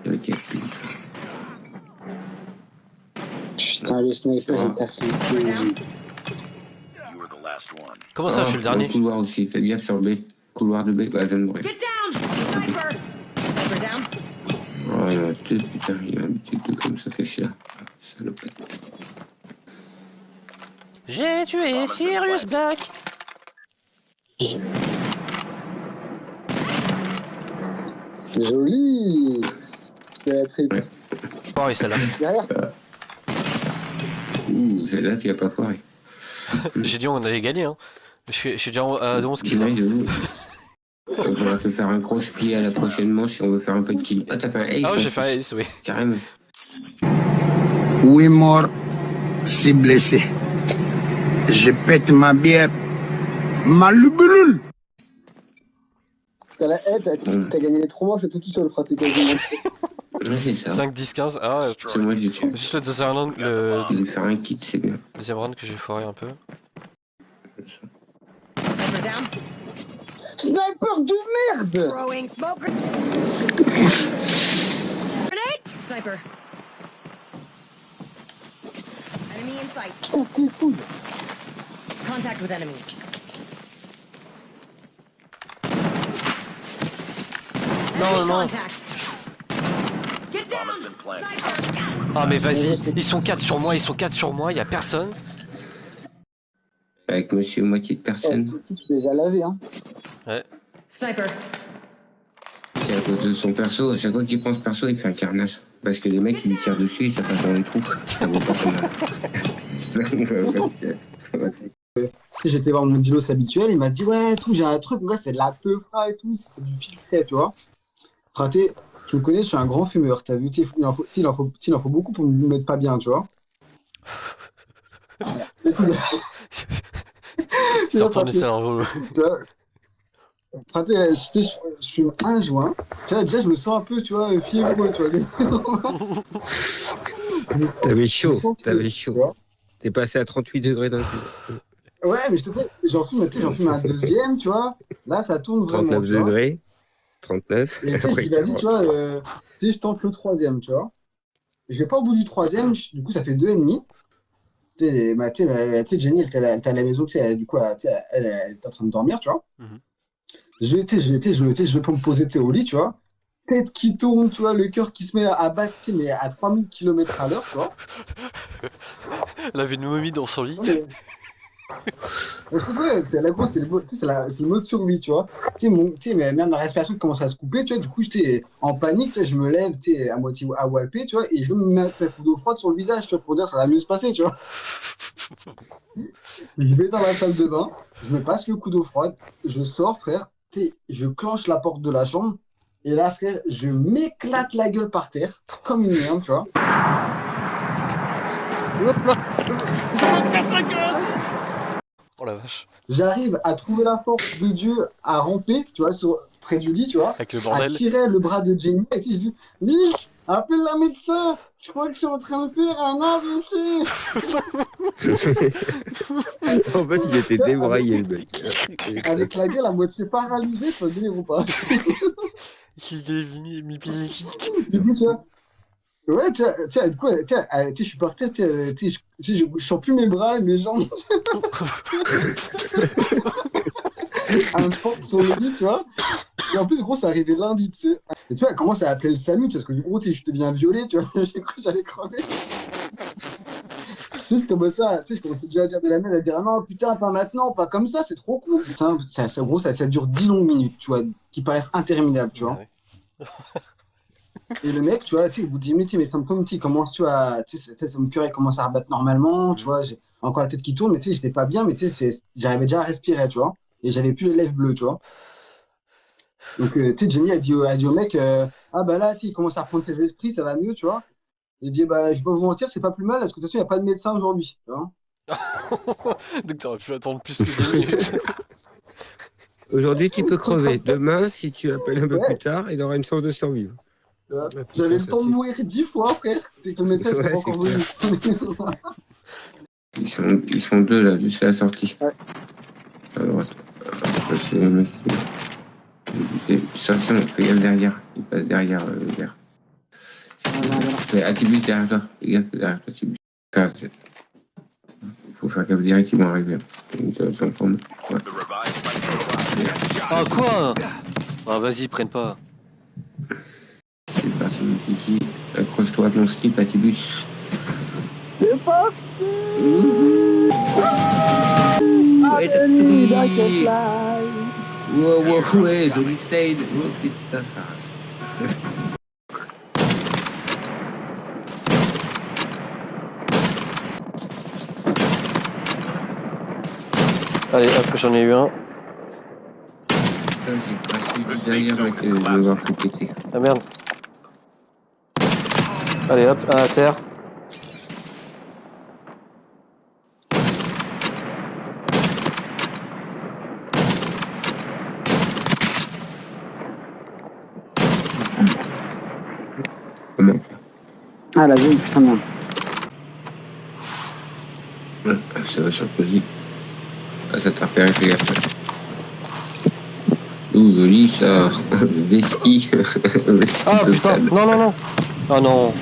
Ok. Putain, le sniper, il t'a fait Comment ça, je suis le dernier? Couloir aussi, fais gaffe sur B. Couloir de B, bah, je vais mourir. Get down! Sniper! Sniper down. Oh, il y en a deux, putain, il y en a deux comme ça fait chier. Salopette. J'ai tué Sirius Black. joli. Béatrix. Pareil, celle-là. Derrière. Ouh, celle-là, tu l'as pas foiré. J'ai dit on allait gagner, hein. Je suis déjà à 11 kills. On va te faire un croche-pied à la prochaine manche si on veut faire un peu de kill. Ah, t'as fait un ace. Ah ouais, j'ai fait un ace, oui. Carrément. 8 morts, 6 blessés. Je pète ma bière. Malubulul. T'as gagné les 3 manches et tout seul, frère, t'es quasiment. Ouais, c'est ça. 5, 10, 15. Ah ouais. C'est moi, j'ai tué. Juste le deuxième round, Je vais faire un kit, c'est bien. deuxième round que j'ai foiré un peu. Sniper down. Sniper de merde. Throwing smoke. Grenade! Sniper. Enemy in sight. Oh, c'est cool. Contact with enemy. Non, non. Contact. Get down! Sniper! Ah mais vas-y, ils sont 4 sur moi, y'a personne. Avec monsieur moitié de Oh, personne. tu les as lavés, hein. Ouais. Sniper. C'est à cause de son perso. À chaque fois qu'il prend ce perso, il fait un carnage. Parce que les mecs, ils lui tirent dessus et ça passe dans les trous. Ça vaut pas mal. J'étais voir mon dilos habituel, il m'a dit ouais, tout, j'ai un truc, mon gars, c'est de la peufra et tout, c'est du filtré, tu vois. Raté, tu me connais, je suis un grand fumeur, t'as vu, il en faut beaucoup pour me mettre pas bien, tu vois. Écoute, C'est retourné ça en relou. Raté, je fume un joint, tu vois, déjà, je me sens un peu, tu vois, fiévreux, tu vois. T'avais chaud, t'avais chaud. T'es passé à 38 degrés d'un coup. Ouais, mais je te plaît, j'en fume un deuxième, tu vois. Là, ça tourne vraiment. 39 degrés. 39. Et tu sais, je dis, vas-y, tu vois, je tente le troisième, tu vois. Je vais pas au bout du troisième, du coup, ça fait 2,5. Tu sais, Jenny, elle était à la maison, tu sais, du coup, elle était en train de dormir, tu vois. Je vais pas me poser, tu sais, au lit, tu vois. Tête qui tourne, tu vois, le cœur qui se met à battre, tu sais, mais à 3000 km/h, tu vois. La vie de momie dans son lit. Je te dis, c'est la grosse, c'est le mode survie, tu vois. Tu sais, même ma respiration commence à se couper, tu vois. Du coup, j'étais en panique, tu vois, je me lève, tu sais, à moitié à walper, tu vois, et je veux me mettre un coup d'eau froide sur le visage, tu vois, pour dire ça va mieux se passer, tu vois. Je vais dans la salle de bain, je me passe le coup d'eau froide, je sors, frère, tu sais, je clenche la porte de la chambre, et là, frère, je m'éclate la gueule par terre, comme une merde, tu vois. Oh la vache. J'arrive à trouver la force de Dieu à ramper, tu vois, près du lit, tu vois, Avec le bordel. à tirer le bras de Jenny, et je dis, Lich, appelle la médecin, je crois que je suis en train de faire un AVC. En fait, il était débraillé, le mec. Avec la gueule à moitié paralysée, tu vas le délire ou pas? Il est mi-épileptique. Du coup, tu vois, ouais, du coup, je suis par terre, je sens plus mes bras et mes jambes. Un fort sur le lit, tu vois. Et en plus, gros, c'est arrivé lundi, tu sais. Et tu vois, elle commence à appeler le SAMU, parce que du coup, je deviens violé, tu vois. J'ai cru que j'allais crever. Tu sais, je commençais déjà à dire de la merde, à dire, ah non, putain, pas maintenant, pas comme ça, c'est trop cool. Gros, ça dure 10 longues minutes, tu vois, qui paraissent interminables, tu vois. Ouais. Et le mec, tu vois, au bout de 10 minutes, mes symptômes, il commence, tu vois, son cœur, il commence à rebattre normalement, tu vois, j'ai encore la tête qui tourne, mais tu sais, j'étais pas bien, mais tu sais, j'arrivais déjà à respirer, tu vois, et j'avais plus les lèvres bleues, tu vois. Donc, tu sais, Jenny a dit au mec, ah bah là, il commence à reprendre ses esprits, ça va mieux, tu vois. Il dit, bah, je vais pas vous mentir, c'est pas plus mal, parce que de toute façon, il n'y a pas de médecin aujourd'hui, tu vois. Donc t'aurais pu attendre plus que 10 minutes. Aujourd'hui, tu peux crever. Demain, si tu appelles un peu plus tard, il aura une chance de survivre. J'avais le temps de mourir 10 fois, frère. C'est que le médecin serait pas encore venu. Ils sont deux là, juste à la sortie. Ouais. À droite. Ça, c'est le mec. Attention, fais gaffe derrière. Il passe derrière le verre. Mais Atibus derrière toi. Regarde derrière toi, Atibus. Faut faire gaffe direct, ils vont arriver. Ça me prend. Ouais. Ah quoi? Ah vas-y, prenne pas. C'est parti, mon kiki. Accroche-toi à ton slip, Atibus. C'est pas Ouais, joli slide. Oh putain, ça. Allez, hop, j'en ai eu un. Putain, j'ai passé derrière, mec, je vais voir tout péter. Ah merde. Allez, hop, un à terre. Comment? Ah, la zone, putain, merde. Ouais, ça va sur le cosy. Ah, ça t'a repéré, fais gaffe. Ouh, joli ça. Des skis. Ah putain, non, non, non. Ah non.